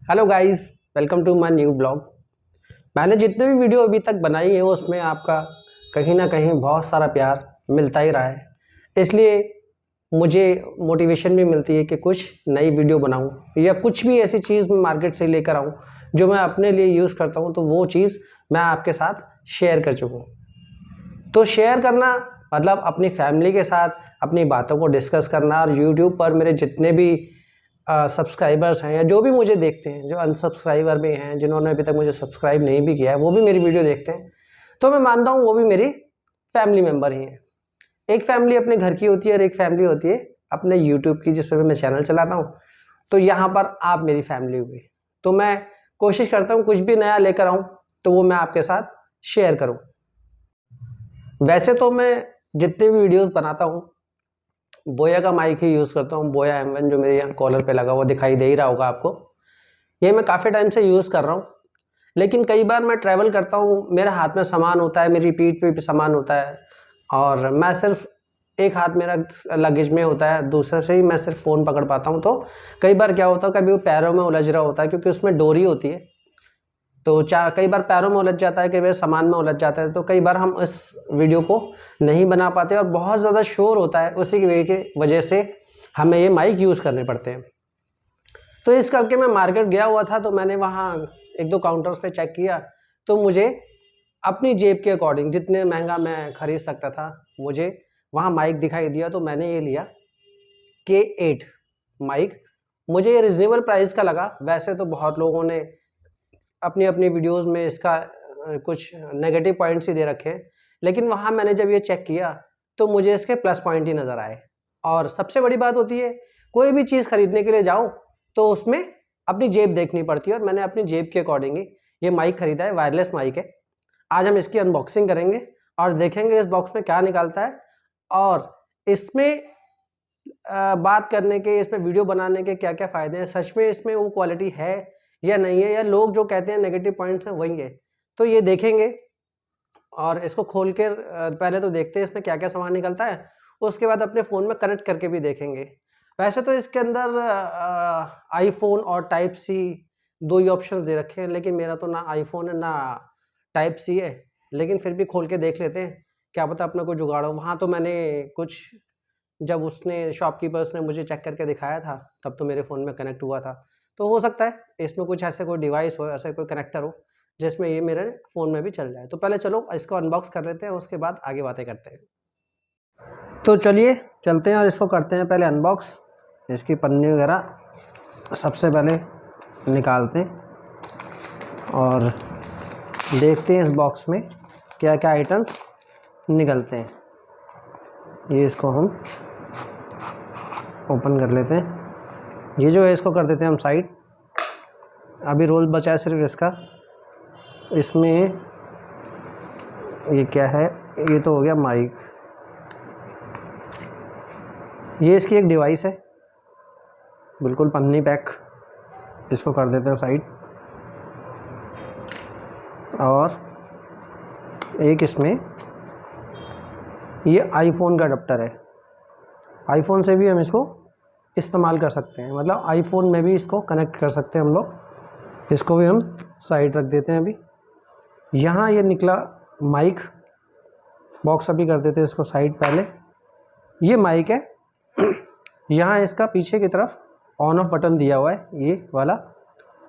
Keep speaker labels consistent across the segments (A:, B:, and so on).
A: Hello guys, welcome to my new blog. मैंने जितने भी वीडियो अभी तक बनाई है उसमें आपका कहीं ना कहीं बहुत सारा प्यार मिलता ही रहा है, इसलिए मुझे मोटिवेशन भी मिलती है कि कुछ नई वीडियो बनाऊं या कुछ भी ऐसी चीज़ मैं मार्केट से लेकर आऊं जो मैं अपने लिए यूज़ करता हूं, तो वो चीज़ मैं आपके साथ शेयर कर चुका हूं। तो शेयर करना मतलब अपनी फैमिली के साथ अपनी बातों को डिस्कस करना, और यूट्यूब पर मेरे जितने भी सब्सक्राइबर्स हैं या जो भी मुझे देखते हैं, जो अनसब्सक्राइबर भी हैं, जिन्होंने अभी तक मुझे सब्सक्राइब नहीं भी किया है, वो भी मेरी वीडियो देखते हैं, तो मैं मानता हूँ वो भी मेरी फैमिली मेम्बर ही हैं। एक फैमिली अपने घर की होती है और एक फैमिली होती है अपने यूट्यूब की, जिस पर मैं चैनल चलाता हूँ। तो यहाँ पर आप मेरी फैमिली हुई, तो मैं कोशिश करता हूँ कुछ भी नया लेकर आऊँ तो वो मैं आपके साथ शेयर करूँ। वैसे तो मैं जितने भी वीडियोज़ बनाता हूँ बोया का माइक ही यूज़ करता हूँ। बोया M1 जो मेरे यहाँ कॉलर पे लगा हुआ दिखाई दे ही रहा होगा आपको, ये मैं काफ़ी टाइम से यूज़ कर रहा हूँ। लेकिन कई बार मैं ट्रैवल करता हूँ, मेरे हाथ में सामान होता है, मेरी पीठ पे भी सामान होता है, और मैं सिर्फ एक हाथ मेरा लगेज में होता है, दूसरे से ही मैं सिर्फ फ़ोन पकड़ पाता हूँ। तो कई बार क्या होता है, कभी वो पैरों में उलझ रहा होता है क्योंकि उसमें डोरी होती है, तो कई बार पैरों में उलझ जाता है, कई बार सामान में उलझ जाता है, तो कई बार हम इस वीडियो को नहीं बना पाते और बहुत ज़्यादा शोर होता है, उसी की वजह से हमें ये माइक यूज़ करने पड़ते हैं। तो इस करके मैं मार्केट गया हुआ था, तो मैंने वहाँ एक दो काउंटर्स पे चेक किया, तो मुझे अपनी जेब के अकॉर्डिंग जितने महंगा मैं खरीद सकता था मुझे वहाँ माइक दिखाई दिया, तो मैंने ये लिया K8 माइक। मुझे ये रिजनेबल प्राइस का लगा। वैसे तो बहुत लोगों ने अपनी अपनी वीडियोस में इसका कुछ नेगेटिव पॉइंट्स ही दे रखे हैं, लेकिन वहाँ मैंने जब ये चेक किया तो मुझे इसके प्लस पॉइंट ही नज़र आए। और सबसे बड़ी बात होती है, कोई भी चीज़ खरीदने के लिए जाओ तो उसमें अपनी जेब देखनी पड़ती है, और मैंने अपनी जेब के अकॉर्डिंग ही ये माइक खरीदा है। वायरलेस माइक है। आज हम इसकी अनबॉक्सिंग करेंगे और देखेंगे इस बॉक्स में क्या निकालता है, और इसमें बात करने के, इसमें वीडियो बनाने के क्या क्या फ़ायदे हैं, सच में इसमें वो क्वालिटी है या नहीं है, या लोग जो कहते हैं नेगेटिव पॉइंट्स हैं वही है। तो ये देखेंगे और इसको खोल के पहले तो देखते हैं इसमें क्या क्या सामान निकलता है, उसके बाद अपने फ़ोन में कनेक्ट करके भी देखेंगे। वैसे तो इसके अंदर आईफोन और टाइप सी दो ही ऑप्शन दे रखे हैं, लेकिन मेरा तो ना आईफोन है ना टाइप सी है, लेकिन फिर भी खोल के देख लेते हैं, क्या पता अपना कोई जुगाड़ हो। वहाँ तो मैंने कुछ, जब उसने शॉपकीपर्स ने मुझे चेक करके दिखाया था तब तो मेरे फ़ोन में कनेक्ट हुआ था, तो हो सकता है इसमें कुछ ऐसे कोई डिवाइस हो, ऐसा कोई कनेक्टर हो जिसमें ये मेरे फ़ोन में भी चल जाए। तो पहले चलो इसको अनबॉक्स कर लेते हैं, उसके बाद आगे बातें करते हैं। तो चलिए चलते हैं और इसको करते हैं पहले अनबॉक्स। इसकी पन्नी वगैरह सबसे पहले निकालते हैं और देखते हैं इस बॉक्स में क्या क्या आइटम्स निकलते हैं। ये इसको हम ओपन कर लेते हैं। ये जो है इसको कर देते हैं हम साइड। अभी रोल बचा है सिर्फ इसका। इसमें ये क्या है, ये तो हो गया माइक। ये इसकी एक डिवाइस है, बिल्कुल पन्नी पैक। इसको कर देते हैं साइड। और एक इसमें ये आईफोन का अडेप्टर है। आईफोन से भी हम इसको इस्तेमाल कर सकते हैं, मतलब आईफोन में भी इसको कनेक्ट कर सकते हैं हम लोग। इसको भी हम साइड रख देते हैं। अभी यहाँ ये निकला माइक बॉक्स, अभी कर देते हैं इसको साइड। पहले ये माइक है, यहाँ इसका पीछे की तरफ ऑन ऑफ बटन दिया हुआ है ये वाला,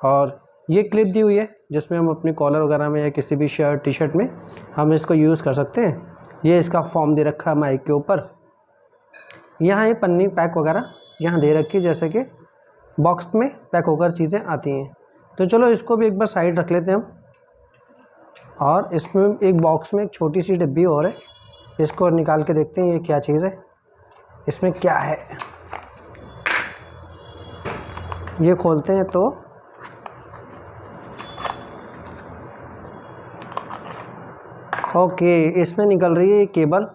A: और ये क्लिप दी हुई है जिसमें हम अपनी कॉलर वगैरह में या किसी भी शर्ट टी शर्ट में हम इसको यूज़ कर सकते हैं। ये इसका फॉर्म दे रखा है माइक के ऊपर। यहाँ ये पन्नी पैक वगैरह यहाँ दे रखी है, जैसे कि बॉक्स में पैक होकर चीज़ें आती हैं। तो चलो इसको भी एक बार साइड रख लेते हैं हम। और इसमें एक बॉक्स में एक छोटी सी डिब्बी और है, इसको निकाल के देखते हैं ये क्या चीज़ है, इसमें क्या है। ये खोलते हैं तो ओके, इसमें निकल रही है केबल।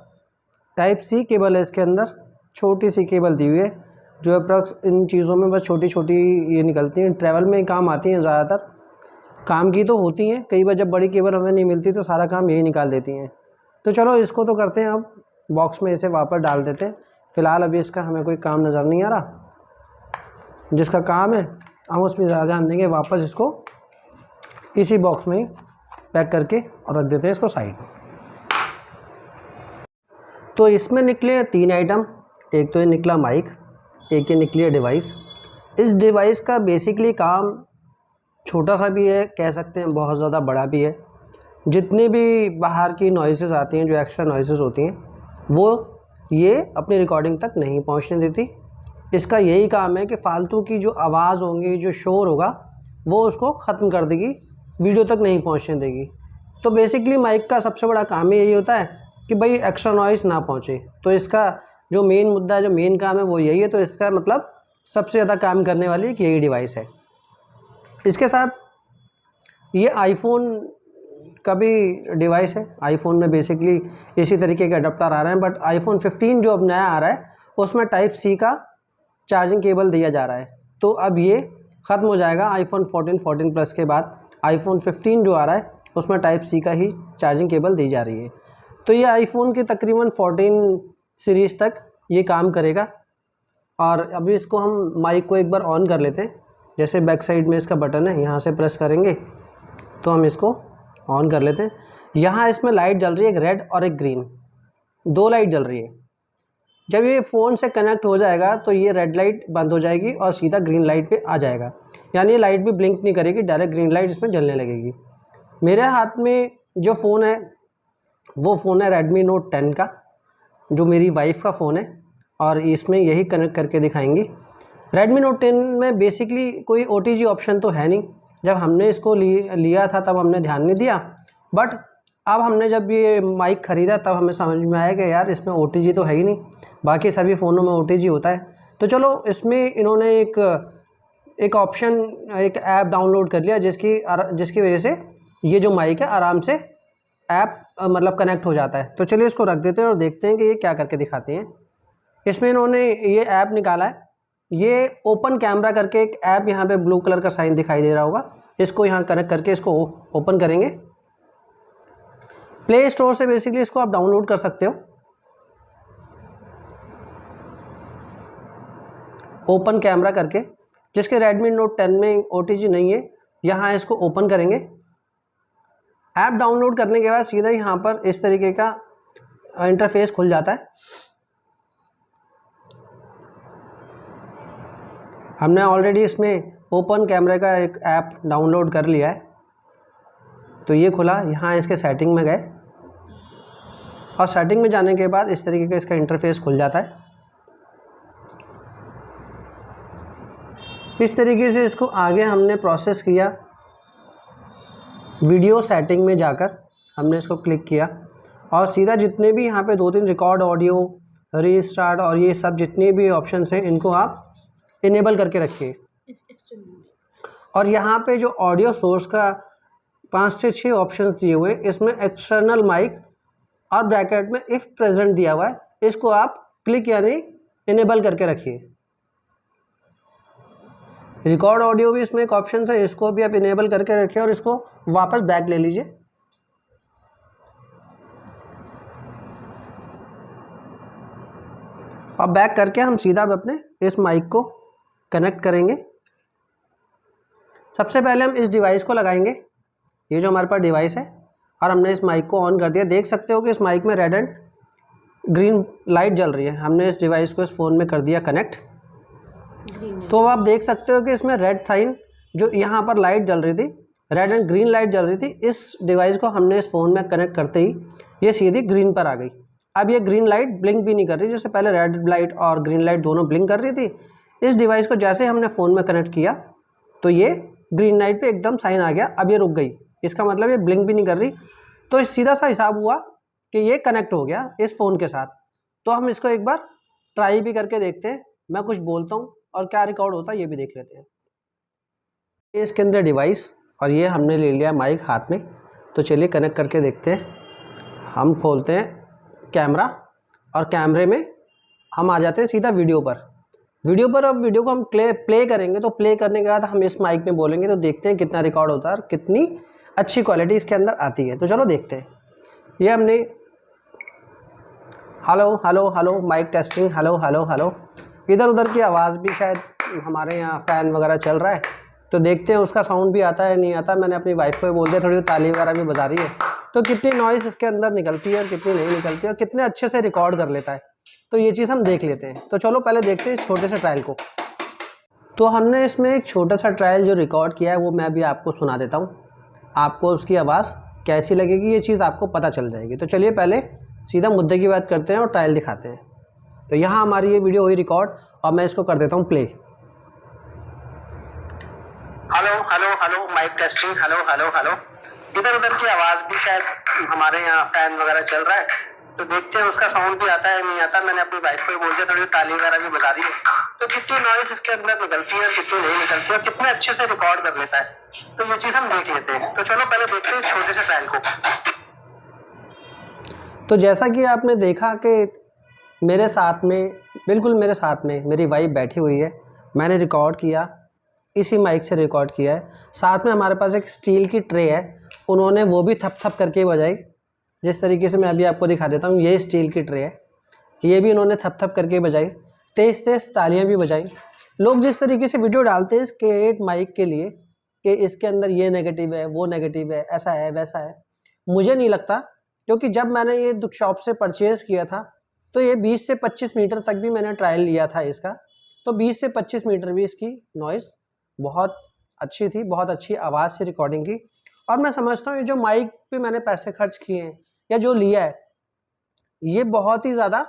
A: टाइप सी केबल है इसके अंदर, छोटी सी केबल दी हुई है, जो अप्रॉक्स इन चीज़ों में बस छोटी छोटी ये निकलती हैं, ट्रैवल में काम आती हैं। ज़्यादातर काम की तो होती हैं, कई बार जब बड़ी केबल हमें नहीं मिलती तो सारा काम यही निकाल देती हैं। तो चलो इसको तो करते हैं, अब बॉक्स में इसे वापस डाल देते हैं। फ़िलहाल अभी इसका हमें कोई काम नज़र नहीं आ रहा। जिसका काम है हम उस पर ज़्यादा ध्यान देंगे। वापस इसको इसी बॉक्स में ही पैक करके और रख देते हैं इसको साइड। तो इसमें निकले 3 आइटम। एक तो ये निकला माइक, एक ये निकली है डिवाइस। इस डिवाइस का बेसिकली काम छोटा सा भी है, कह सकते हैं बहुत ज़्यादा बड़ा भी है। जितनी भी बाहर की नॉइसेस आती हैं, जो एक्स्ट्रा नॉइसेस होती हैं, वो ये अपनी रिकॉर्डिंग तक नहीं पहुंचने देती। इसका यही काम है कि फालतू की जो आवाज़ होंगी, जो शोर होगा, वो उसको ख़त्म कर देगी, वीडियो तक नहीं पहुंचने देगी। तो बेसिकली माइक का सबसे बड़ा काम ही यही होता है कि भाई एक्स्ट्रा नॉइस ना पहुंचे। तो इसका जो मेन मुद्दा है, जो मेन काम है, वो यही है। तो इसका मतलब सबसे ज़्यादा काम करने वाली एक यही डिवाइस है। इसके साथ ये आईफोन का भी डिवाइस है। आईफोन में बेसिकली इसी तरीके के अडाप्टर आ रहे हैं, बट आईफोन 15 जो अब नया आ रहा है उसमें टाइप सी का चार्जिंग केबल दिया जा रहा है। तो अब ये ख़त्म हो जाएगा। आईफोन 14 प्लस के बाद आईफोन 15 जो आ रहा है उसमें टाइप सी का ही चार्जिंग केबल दी जा रही है। तो ये आईफोन के तकरीबन 14 सीरीज़ तक ये काम करेगा। और अभी इसको हम माइक को एक बार ऑन कर लेते हैं। जैसे बैक साइड में इसका बटन है, यहाँ से प्रेस करेंगे तो हम इसको ऑन कर लेते हैं। यहाँ इसमें लाइट जल रही है, एक रेड और एक ग्रीन, 2 लाइट जल रही है। जब ये फ़ोन से कनेक्ट हो जाएगा तो ये रेड लाइट बंद हो जाएगी और सीधा ग्रीन लाइट पे आ जाएगा। यानी ये लाइट भी ब्लिंक नहीं करेगी, डायरेक्ट ग्रीन लाइट इसमें जलने लगेगी। मेरे हाथ में जो फ़ोन है वो फ़ोन है रेडमी नोट 10 का, जो मेरी वाइफ का फ़ोन है, और इसमें यही कनेक्ट करके दिखाएंगी। रेडमी नोट 10 में बेसिकली कोई OTG ऑप्शन तो है नहीं। जब हमने इसको लिया था तब हमने ध्यान नहीं दिया, बट अब हमने जब ये माइक ख़रीदा तब हमें समझ में आया कि यार इसमें OTG तो है ही नहीं, बाकी सभी फ़ोनों में OTG होता है। तो चलो इसमें इन्होंने एक ऑप्शन, एक ऐप डाउनलोड कर लिया जिसकी वजह से ये जो माइक है आराम से ऐप मतलब कनेक्ट हो जाता है। तो चलिए इसको रख देते हैं और देखते हैं कि ये क्या करके दिखाते हैं। इसमें इन्होंने ये ऐप निकाला है, ये ओपन कैमरा करके एक ऐप, यहाँ पे ब्लू कलर का साइन दिखाई दे रहा होगा। इसको यहाँ कनेक्ट करके इसको ओपन करेंगे। प्ले स्टोर से बेसिकली इसको आप डाउनलोड कर सकते हो। ओपन कैमरा करके, जिसके रेडमी नोट 10 में OTG नहीं है, यहाँ इसको ओपन करेंगे। ऐप डाउनलोड करने के बाद सीधा यहाँ पर इस तरीके का इंटरफेस खुल जाता है। हमने ऑलरेडी इसमें ओपन कैमरे का एक ऐप डाउनलोड कर लिया है। तो ये खुला, यहाँ इसके सेटिंग में गए और सेटिंग में जाने के बाद इस तरीके का इसका इंटरफेस खुल जाता है। इस तरीके से इसको आगे हमने प्रोसेस किया। वीडियो सेटिंग में जाकर हमने इसको क्लिक किया और सीधा जितने भी यहाँ पे 2-3 रिकॉर्ड ऑडियो, रीस्टार्ट और ये सब जितने भी ऑप्शंस हैं इनको आप इनेबल करके रखिए। और यहाँ पे जो ऑडियो सोर्स का 5 से 6 ऑप्शंस दिए हुए हैं, इसमें एक्सटर्नल माइक और ब्रैकेट में इफ़ प्रेजेंट दिया हुआ है, इसको आप क्लिक यानी इनेबल करके रखिए। रिकॉर्ड ऑडियो भी इसमें एक ऑप्शन है, इसको भी आप इनेबल करके रखिए और इसको वापस बैक ले लीजिए। अब बैक करके हम सीधा अपने इस माइक को कनेक्ट करेंगे। सबसे पहले हम इस डिवाइस को लगाएंगे, ये जो हमारे पास डिवाइस है, और हमने इस माइक को ऑन कर दिया। देख सकते हो कि इस माइक में रेड एंड ग्रीन लाइट जल रही है। हमने इस डिवाइस को इस फ़ोन में कर दिया कनेक्ट। तो आप देख सकते हो कि इसमें रेड साइन, जो यहाँ पर लाइट जल रही थी, रेड एंड ग्रीन लाइट जल रही थी, इस डिवाइस को हमने इस फ़ोन में कनेक्ट करते ही ये सीधी ग्रीन पर आ गई। अब ये ग्रीन लाइट ब्लिंक भी नहीं कर रही, जैसे पहले रेड लाइट और ग्रीन लाइट दोनों ब्लिंक कर रही थी। इस डिवाइस को जैसे हमने फ़ोन में कनेक्ट किया तो ये ग्रीन लाइट पे एकदम साइन आ गया। अब ये रुक गई, इसका मतलब ये ब्लिंक भी नहीं कर रही। तो सीधा सा हिसाब हुआ कि ये कनेक्ट हो गया इस फ़ोन के साथ। तो हम इसको एक बार ट्राई भी करके देखते हैं। मैं कुछ बोलता हूँ और क्या रिकॉर्ड होता है ये भी देख लेते हैं। ये इसके अंदर डिवाइस और ये हमने ले लिया माइक हाथ में। तो चलिए कनेक्ट करके देखते हैं। हम खोलते हैं कैमरा और कैमरे में हम आ जाते हैं सीधा वीडियो पर। अब वीडियो को हम प्ले करेंगे। तो प्ले करने के बाद हम इस माइक में बोलेंगे तो देखते हैं कितना रिकॉर्ड होता है और कितनी अच्छी क्वालिटी इसके अंदर आती है। तो चलो देखते हैं। ये हमने hello hello hello mic testing, hello hello hello, इधर उधर की आवाज़ भी शायद हमारे यहाँ फ़ैन वगैरह चल रहा है, तो देखते हैं उसका साउंड भी आता है नहीं आता। मैंने अपनी वाइफ को बोल दिया थोड़ी ताली वगैरह भी बजा रही है, तो कितनी नॉइज़ इसके अंदर निकलती है और कितनी नहीं निकलती है और कितने अच्छे से रिकॉर्ड कर लेता है, तो ये चीज़ हम देख लेते हैं। तो चलो पहले देखते हैं इस छोटे से ट्रायल को। तो हमने इसमें एक छोटा सा ट्रायल जो रिकॉर्ड किया है वो मैं अभी आपको सुना देता हूँ, आपको उसकी आवाज़ कैसी लगेगी ये चीज़ आपको पता चल जाएगी। तो चलिए पहले सीधा मुद्दे की बात करते हैं और ट्रायल दिखाते हैं। तो यहाँ हमारी ये वीडियो हुई रिकॉर्ड और मैं इसको कर देता हूँ play. Hello hello hello, mic testing, hello hello hello. इधर उधर की आवाज़ भी शायद हमारे यहाँ फ़ैन वगैरह चल रहा है, तो देखते हैं उसका साउंड भी आता है नहीं आता। मैंने अपनी वाइफ को बोल दिया थोड़ी ताली वगैरह भी बजा दी है, तो कितनी नॉइज़ इसके अंदर निकलती है कितनी नहीं निकलती है और कितने अच्छे से रिकॉर्ड कर लेता है, तो ये चीज़ हम देख लेते हैं। तो चलो पहले देखते हैं इस छोटे से ट्रायल को। तो जैसा कि आपने देखा कि मेरे साथ में, बिल्कुल मेरे साथ में मेरी वाइफ बैठी हुई है, मैंने रिकॉर्ड किया, इसी माइक से रिकॉर्ड किया है। साथ में हमारे पास एक स्टील की ट्रे है, उन्होंने वो भी थप थप करके बजाई, जिस तरीके से मैं अभी आपको दिखा देता हूँ। ये स्टील की ट्रे है, ये भी इन्होंने थप थप करके बजाई, तेज़ तेज़ तालियां भी बजाई। लोग जिस तरीके से वीडियो डालते हैं इसके माइक के लिए कि इसके अंदर ये नेगेटिव है वो नेगेटिव है, ऐसा है वैसा है, मुझे नहीं लगता। क्योंकि जब मैंने ये शॉप से परचेज़ किया था तो ये 20 से 25 मीटर तक भी मैंने ट्रायल लिया था इसका, तो 20 से 25 मीटर भी इसकी नॉइज़ बहुत अच्छी थी, बहुत अच्छी आवाज़ से रिकॉर्डिंग की। और मैं समझता हूँ ये जो माइक पे मैंने पैसे खर्च किए हैं या जो लिया है, ये बहुत ही ज़्यादा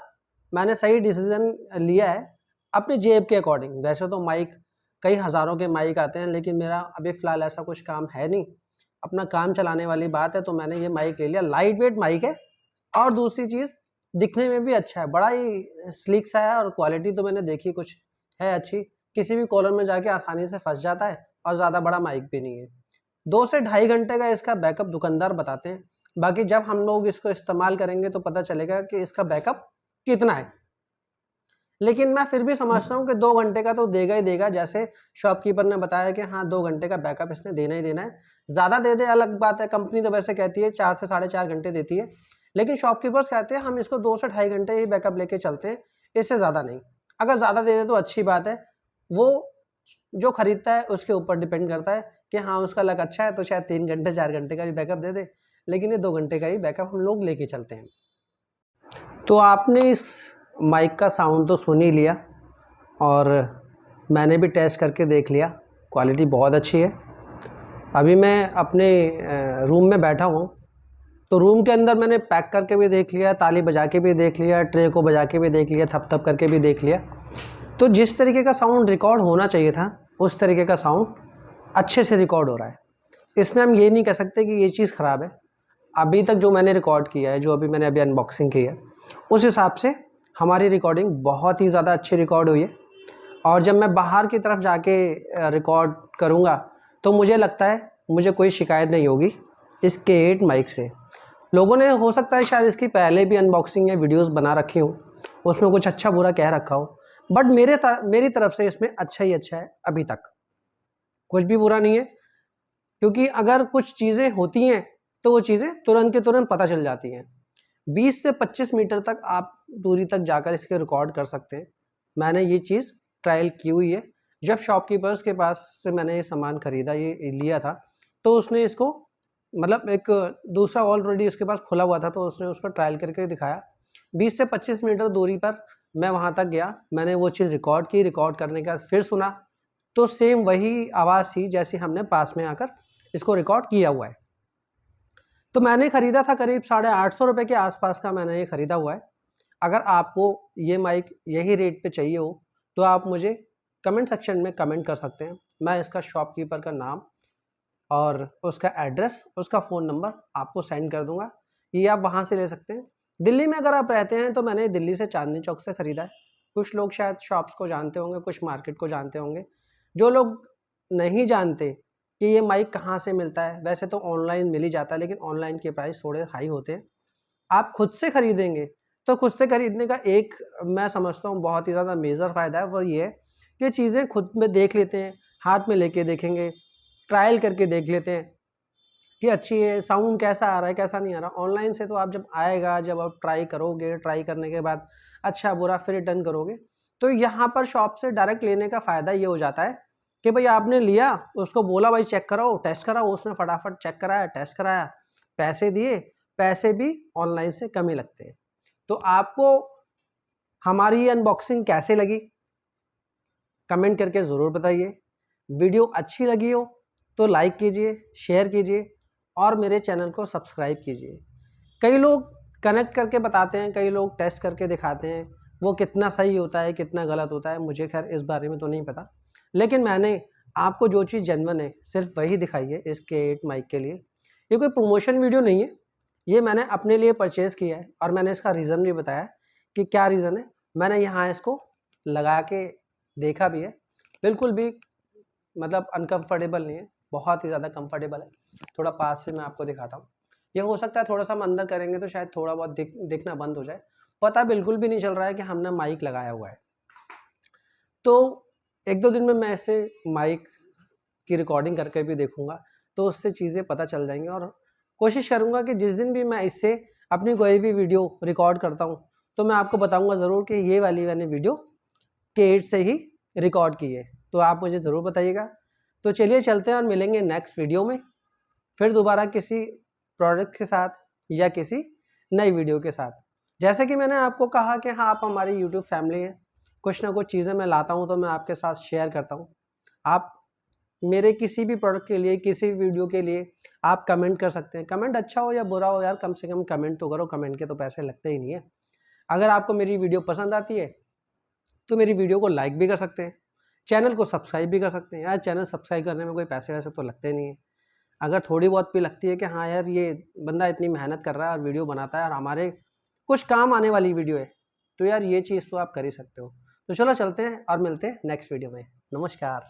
A: मैंने सही डिसीज़न लिया है अपनी जेब के अकॉर्डिंग। वैसे तो माइक कई हज़ारों के माइक आते हैं, लेकिन मेरा अभी फ़िलहाल ऐसा कुछ काम है नहीं, अपना काम चलाने वाली बात है, तो मैंने ये माइक ले लिया। लाइट वेट माइक है और दूसरी चीज़ दिखने में भी अच्छा है, बड़ा ही स्लीक सा है और क्वालिटी तो मैंने देखी कुछ है अच्छी, किसी भी कॉलर में जाके आसानी से फंस जाता है और ज़्यादा बड़ा माइक भी नहीं है। 2 से ढाई घंटे का इसका बैकअप दुकानदार बताते हैं, बाकी जब हम लोग इसको इस्तेमाल करेंगे तो पता चलेगा कि इसका बैकअप कितना है। लेकिन मैं फिर भी समझता हूँ कि 2 घंटे का तो देगा ही देगा, जैसे शॉपकीपर ने बताया कि हाँ 2 घंटे का बैकअप इसने देना ही देना है। ज़्यादा दे दे अलग बात है, कंपनी तो वैसे कहती है 4 से साढ़े 4 घंटे देती है, लेकिन शॉपकीपर्स कहते हैं हम इसको 2 से ढाई घंटे ही बैकअप लेके चलते हैं, इससे ज़्यादा नहीं। अगर ज़्यादा दे दे तो अच्छी बात है, वो जो खरीदता है उसके ऊपर डिपेंड करता है कि हाँ उसका लक अच्छा है तो शायद 3 घंटे 4 घंटे का भी बैकअप दे दे, लेकिन ये 2 घंटे का ही बैकअप हम लोग लेके चलते हैं। तो आपने इस माइक का साउंड तो सुन ही लिया और मैंने भी टेस्ट करके देख लिया, क्वालिटी बहुत अच्छी है। अभी मैं अपने रूम में बैठा हूँ, तो रूम के अंदर मैंने पैक करके भी देख लिया, ताली बजा के भी देख लिया, ट्रे को बजा के भी देख लिया, थप थप करके भी देख लिया। तो जिस तरीके का साउंड रिकॉर्ड होना चाहिए था उस तरीके का साउंड अच्छे से रिकॉर्ड हो रहा है। इसमें हम ये नहीं कह सकते कि ये चीज़ ख़राब है। अभी तक जो मैंने रिकॉर्ड किया है, जो अभी मैंने अनबॉक्सिंग की है, उस हिसाब से हमारी रिकॉर्डिंग बहुत ही ज़्यादा अच्छी रिकॉर्ड हुई है। और जब मैं बाहर की तरफ जाके रिकॉर्ड करूँगा तो मुझे लगता है मुझे कोई शिकायत नहीं होगी इस K8 माइक से। लोगों ने हो सकता है शायद इसकी पहले भी अनबॉक्सिंग या वीडियोस बना रखी हो, उसमें कुछ अच्छा बुरा कह रखा हो, बट मेरी तरफ से इसमें अच्छा ही अच्छा है। अभी तक कुछ भी बुरा नहीं है, क्योंकि अगर कुछ चीज़ें होती हैं तो वो चीज़ें तुरंत के तुरंत पता चल जाती हैं। 20 से 25 मीटर तक आप दूरी तक जाकर इसके रिकॉर्ड कर सकते हैं। मैंने ये चीज़ ट्रायल की हुई है। जब शॉपकीपर्स के पास से मैंने ये सामान ख़रीदा, ये लिया था, तो उसने इसको मतलब एक दूसरा ऑलरेडी उसके पास खुला हुआ था, तो उसने उसको ट्रायल करके दिखाया। 20 से 25 मीटर दूरी पर मैं वहाँ तक गया, मैंने वो चीज़ रिकॉर्ड की, रिकॉर्ड करने के बाद फिर सुना तो सेम वही आवाज़ थी जैसी हमने पास में आकर इसको रिकॉर्ड किया हुआ है। तो मैंने ख़रीदा था करीब 850 रुपये के आसपास का मैंने ये ख़रीदा हुआ है। अगर आपको ये माइक यही रेट पे चाहिए हो तो आप मुझे कमेंट सेक्शन में कमेंट कर सकते हैं। मैं इसका शॉपकीपर का नाम और उसका एड्रेस, उसका फ़ोन नंबर आपको सेंड कर दूंगा, ये आप वहाँ से ले सकते हैं। दिल्ली में अगर आप रहते हैं तो मैंने दिल्ली से चांदनी चौक से ख़रीदा है। कुछ लोग शायद शॉप्स को जानते होंगे, कुछ मार्केट को जानते होंगे। जो लोग नहीं जानते कि ये माइक कहाँ से मिलता है, वैसे तो ऑनलाइन मिल ही जाता है, लेकिन ऑनलाइन के प्राइस थोड़े हाई होते हैं। आप खुद से ख़रीदेंगे तो खुद से ख़रीदने का एक मैं समझता हूँ बहुत ही ज़्यादा मेजर फ़ायदा है, वो ये है कि चीज़ें खुद में देख लेते हैं, हाथ में लेके देखेंगे, ट्रायल करके देख लेते हैं कि अच्छी है, साउंड कैसा आ रहा है कैसा नहीं आ रहा। ऑनलाइन से तो आप जब आएगा, जब आप ट्राई करोगे, ट्राई करने के बाद अच्छा बुरा फिर रिटर्न करोगे, तो यहाँ पर शॉप से डायरेक्ट लेने का फ़ायदा ये हो जाता है कि भाई आपने लिया, उसको बोला भाई चेक कराओ, टेस्ट कराओ, उसने फटाफट चेक कराया, टेस्ट कराया, पैसे दिए, पैसे भी ऑनलाइन से कम ही लगते हैं। तो आपको हमारी ये अनबॉक्सिंग कैसे लगी कमेंट करके ज़रूर बताइए। वीडियो अच्छी लगी हो तो लाइक कीजिए, शेयर कीजिए और मेरे चैनल को सब्सक्राइब कीजिए। कई लोग कनेक्ट करके बताते हैं, कई लोग टेस्ट करके दिखाते हैं, वो कितना सही होता है कितना गलत होता है मुझे खैर इस बारे में तो नहीं पता, लेकिन मैंने आपको जो चीज़ जेन्युइन है सिर्फ वही दिखाई है इस K8 माइक के लिए। ये कोई प्रमोशन वीडियो नहीं है, ये मैंने अपने लिए परचेज़ किया है और मैंने इसका रीज़न भी बताया कि क्या रीज़न है। मैंने यहाँ इसको लगा के देखा भी है, बिल्कुल भी मतलब अनकंफर्टेबल नहीं है, बहुत ही ज़्यादा कंफर्टेबल है। थोड़ा पास से मैं आपको दिखाता हूँ। ये हो सकता है थोड़ा सा हम अंदर करेंगे तो शायद थोड़ा बहुत दिखना बंद हो जाए, पता बिल्कुल भी नहीं चल रहा है कि हमने माइक लगाया हुआ है। तो 1-2 दिन में मैं ऐसे माइक की रिकॉर्डिंग करके भी देखूंगा, तो उससे चीज़ें पता चल जाएंगी और कोशिश करूंगा कि जिस दिन भी मैं इससे अपनी कोई भी वीडियो रिकॉर्ड करता हूं तो मैं आपको बताऊंगा ज़रूर कि ये वाली मैंने वीडियो K8 से ही रिकॉर्ड की है। तो आप मुझे ज़रूर बताइएगा। तो चलिए चलते हैं और मिलेंगे नेक्स्ट वीडियो में फिर दोबारा किसी प्रोडक्ट के साथ या किसी नई वीडियो के साथ। जैसे कि मैंने आपको कहा कि हाँ आप हमारी यूट्यूब फैमिली हैं, कुछ ना कुछ चीज़ें मैं लाता हूँ तो मैं आपके साथ शेयर करता हूँ। आप मेरे किसी भी प्रोडक्ट के लिए, किसी भी वीडियो के लिए आप कमेंट कर सकते हैं। कमेंट अच्छा हो या बुरा हो यार, कम से कम कमेंट तो करो, कमेंट के तो पैसे लगते ही नहीं है। अगर आपको मेरी वीडियो पसंद आती है तो मेरी वीडियो को लाइक भी कर सकते हैं, चैनल को सब्सक्राइब भी कर सकते हैं। यार चैनल सब्सक्राइब करने में कोई पैसे वैसे तो लगते नहीं है। अगर थोड़ी बहुत भी लगती है कि हाँ यार ये बंदा इतनी मेहनत कर रहा है और वीडियो बनाता है और हमारे कुछ काम आने वाली वीडियो है, तो यार ये चीज़ तो आप कर ही सकते हो। तो चलो चलते हैं और मिलते हैं नेक्स्ट वीडियो में। नमस्कार।